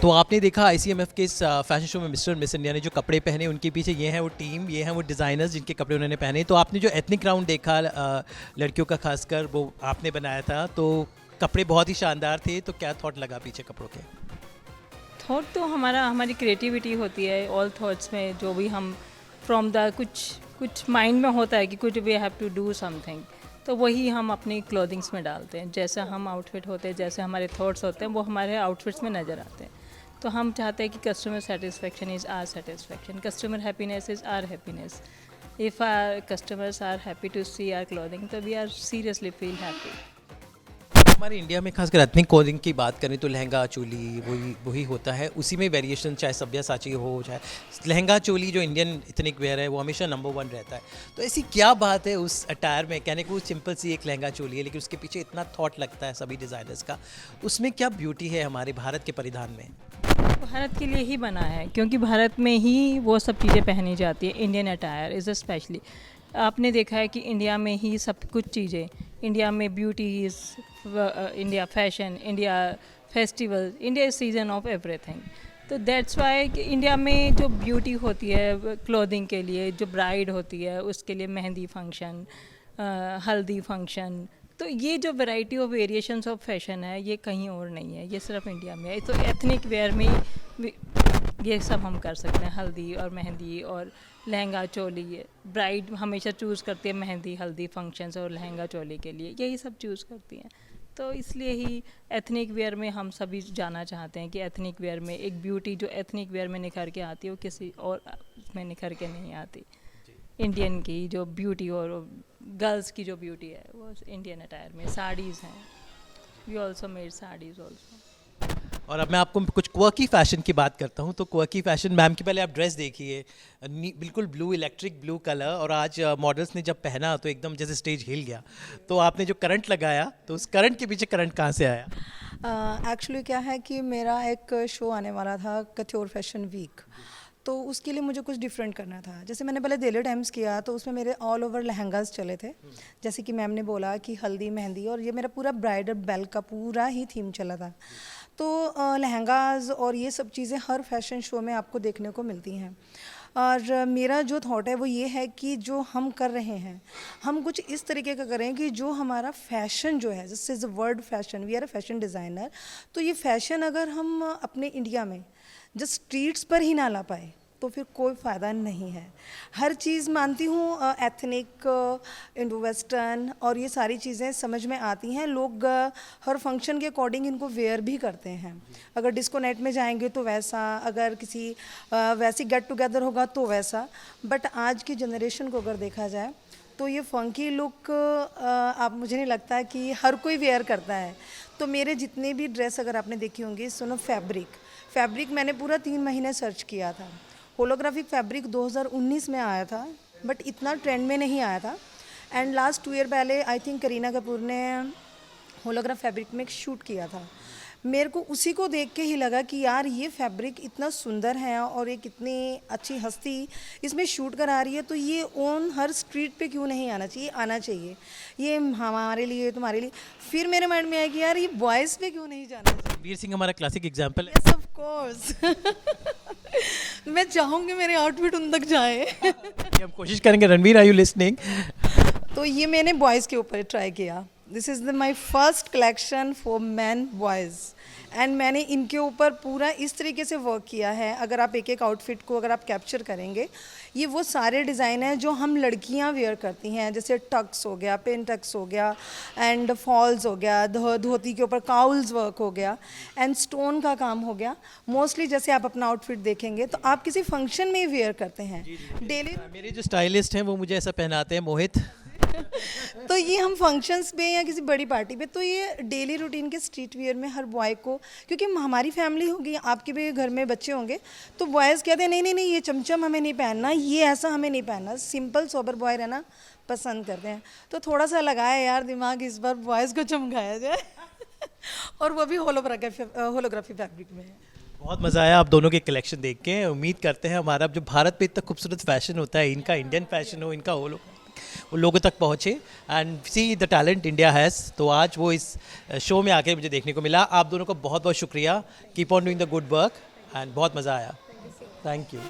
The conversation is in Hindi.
तो आपने देखा आईसीएमएफ के इस फैशन शो में मिस्टर और मिस इंडिया ने जो कपड़े पहने, उनके पीछे ये हैं वो टीम, ये हैं वो डिज़ाइनर्स जिनके कपड़े उन्होंने पहने। तो आपने जो एथनिक राउंड देखा लड़कियों का खासकर, वो आपने बनाया था, तो कपड़े बहुत ही शानदार थे। तो क्या थॉट लगा पीछे कपड़ों के? थॉट तो हमारी क्रिएटिविटी होती है ऑल थॉट्स में, जो भी हम फ्रॉम द कुछ माइंड में होता है कि कुछ we have to do something, तो वही हम अपनी क्लोथिंग्स में डालते हैं। जैसा हम आउटफिट होते हैं, जैसे हमारे थॉट्स होते हैं, वो हमारे आउटफिट्स में नज़र आते हैं। तो हम चाहते हैं कि customer satisfaction is our satisfaction, customer happiness is our happiness. If our customers are happy to see our clothing, तो we are seriously feel happy. हमारे इंडिया में खासकर एथनिक क्लोथिंग की बात करें तो लहंगा चोली वही होता है। उसी में वेरिएशन, चाहे सब्यासाची हो, चाहे लहंगा चोली, जो इंडियन एथनिक वेयर है वो हमेशा नंबर वन रहता है। तो ऐसी क्या बात है उस अटायर में? कहने को सिंपल सी एक लहंगा चोली है, लेकिन उसके पीछे इतना थॉट लगता है सभी डिज़ाइनर्स का। उसमें क्या ब्यूटी है हमारे भारत के परिधान में? भारत के लिए ही बना है, क्योंकि भारत में ही वो सब चीज़ें पहनी जाती है। इंडियन अटायर इज़ स्पेशली, आपने देखा है कि इंडिया में ही सब कुछ चीज़ें, इंडिया में beauty is India fashion, India festival, India season of everything. तो दैट्स वाई कि इंडिया में जो ब्यूटी होती है क्लोथिंग के लिए, जो ब्राइड होती है उसके लिए मेहंदी फंक्शन, हल्दी फंक्शन, तो ये जो variety of variations of fashion है ये कहीं और नहीं है, ये सिर्फ इंडिया में है। तो एथनिक वेयर में ये सब हम कर सकते हैं, हल्दी और मेहंदी और लहंगा चोली। ब्राइड हमेशा चूज़ करती है मेहंदी हल्दी फंक्शंस और लहंगा चोली के लिए, यही सब चूज़ करती हैं। तो इसलिए ही एथनिक वेयर में हम सभी जाना चाहते हैं कि एथनिक वेयर में एक ब्यूटी जो एथनिक वेयर में निखर के आती है वो किसी और में निखर के नहीं आती। इंडियन की जो ब्यूटी और गर्ल्स की जो ब्यूटी है वो इंडियन अटायर में साड़ीज़ हैं। We also made saris also. और अब मैं आपको कुछ क्वर्की फैशन की बात करता हूँ। तो क्वर्की फैशन, मैम की पहले आप ड्रेस देखिए, बिल्कुल ब्लू, इलेक्ट्रिक ब्लू कलर, और आज मॉडल्स ने जब पहना तो एकदम जैसे स्टेज हिल गया। तो आपने जो करंट लगाया, तो उस करंट के पीछे करंट कहाँ से आया? एक्चुअली क्या है कि मेरा एक शो आने वाला था, कट्योर फैशन वीक, तो उसके लिए मुझे कुछ डिफरेंट करना था। जैसे मैंने पहले डेली टाइम्स किया तो उसमें मेरे ऑल ओवर लहंगास चले थे, जैसे कि मैम ने बोला कि हल्दी मेहंदी, और ये मेरा पूरा ब्राइडल बेल का पूरा ही थीम चला था। तो लहंगाज और ये सब चीज़ें हर फैशन शो में आपको देखने को मिलती हैं। और मेरा जो थॉट है वो ये है कि जो हम कर रहे हैं हम कुछ इस तरीके का करें कि जो हमारा फैशन जो है, this is a word fashion, we are a fashion designer, तो ये फैशन अगर हम अपने इंडिया में जस्ट स्ट्रीट्स पर ही ना ला पाए तो फिर कोई फ़ायदा नहीं है। हर चीज़ मानती हूँ, एथनिक, इंडो वेस्टर्न और ये सारी चीज़ें समझ में आती हैं। लोग हर फंक्शन के अकॉर्डिंग इनको वेयर भी करते हैं। अगर डिस्को नाइट में जाएंगे तो वैसा, अगर किसी वैसी गेट टुगेदर होगा तो वैसा। बट आज की जनरेशन को अगर देखा जाए तो ये फंकी लुक आप, मुझे नहीं लगता कि हर कोई वेयर करता है। तो मेरे जितने भी ड्रेस अगर आपने देखी होंगी, सुनो, फैब्रिक मैंने पूरा 3 महीने सर्च किया था। होलोग्राफिक फैब्रिक 2019 में आया था, बट इतना ट्रेंड में नहीं आया था। एंड लास्ट 2 ईयर पहले आई थिंक करीना कपूर ने होलोग्राफ फैब्रिक में एक शूट किया था। मेरे को उसी को देख के ही लगा कि यार ये फैब्रिक इतना सुंदर है और एक इतनी अच्छी हस्ती इसमें शूट करा रही है, तो ये ऑन हर स्ट्रीट पे क्यों नहीं आना चाहिए? आना चाहिए, ये हमारे लिए, तुम्हारे लिए। फिर मेरे माइंड में आया कि यार ये बॉयज़ पे क्यों नहीं जाना चाहिए? वीर सिंह हमारा क्लासिक एग्जाम्पल है। Yes, of course. मैं चाहूँगी मेरे आउटफिट उन तक जाए। ये हम कोशिश करेंगे। Ranveer, are you listening? तो ये मैंने बॉयज़ के ऊपर ट्राई किया। This is my first collection for man boys, and मैंने इनके ऊपर पूरा इस तरीके से वर्क किया है। अगर आप एक एक आउटफिट को अगर आप कैप्चर करेंगे, ये वो सारे डिज़ाइन हैं जो हम लड़कियां वेयर करती हैं, जैसे टक्स हो गया, पेन टक्स हो गया, एंड फॉल्स हो गया, धोती के ऊपर काउल्स वर्क हो गया, एंड स्टोन का काम हो गया। मोस्टली जैसे आप अपना आउटफिट देखेंगे तो आप किसी फंक्शन में ही वेयर करते हैं डेली। मेरे जो स्टाइलिस्ट हैं वो मुझे ऐसा पहनाते हैं, मोहित। तो ये हम फंक्शंस पे या किसी बड़ी पार्टी पे, तो ये डेली रूटीन के स्ट्रीट वियर में हर बॉय को, क्योंकि हमारी फैमिली होगी, आपके भी घर में बच्चे होंगे, तो बॉयज़ कहते हैं नहीं नहीं नहीं, ये चमचम हमें नहीं पहनना, ये ऐसा हमें नहीं पहनना, सिंपल सोबर बॉय रहना पसंद करते हैं। तो थोड़ा सा लगाया यार दिमाग, इस बार बॉयज़ को चमकाया जाए। और वो भी होलोग्राफी फैब्रिक में है। बहुत मज़ा आया आप दोनों के कलेक्शन देख के। उम्मीद करते हैं हमारा जो भारत में इतना खूबसूरत फैशन होता है, इनका इंडियन फैशन हो, इनका हो, वो लोगों तक पहुँचे and see the talent India has. तो आज वो इस शो में आके मुझे देखने को मिला। आप दोनों को बहुत बहुत शुक्रिया, keep on doing the good work and बहुत मज़ा आया। Thank you.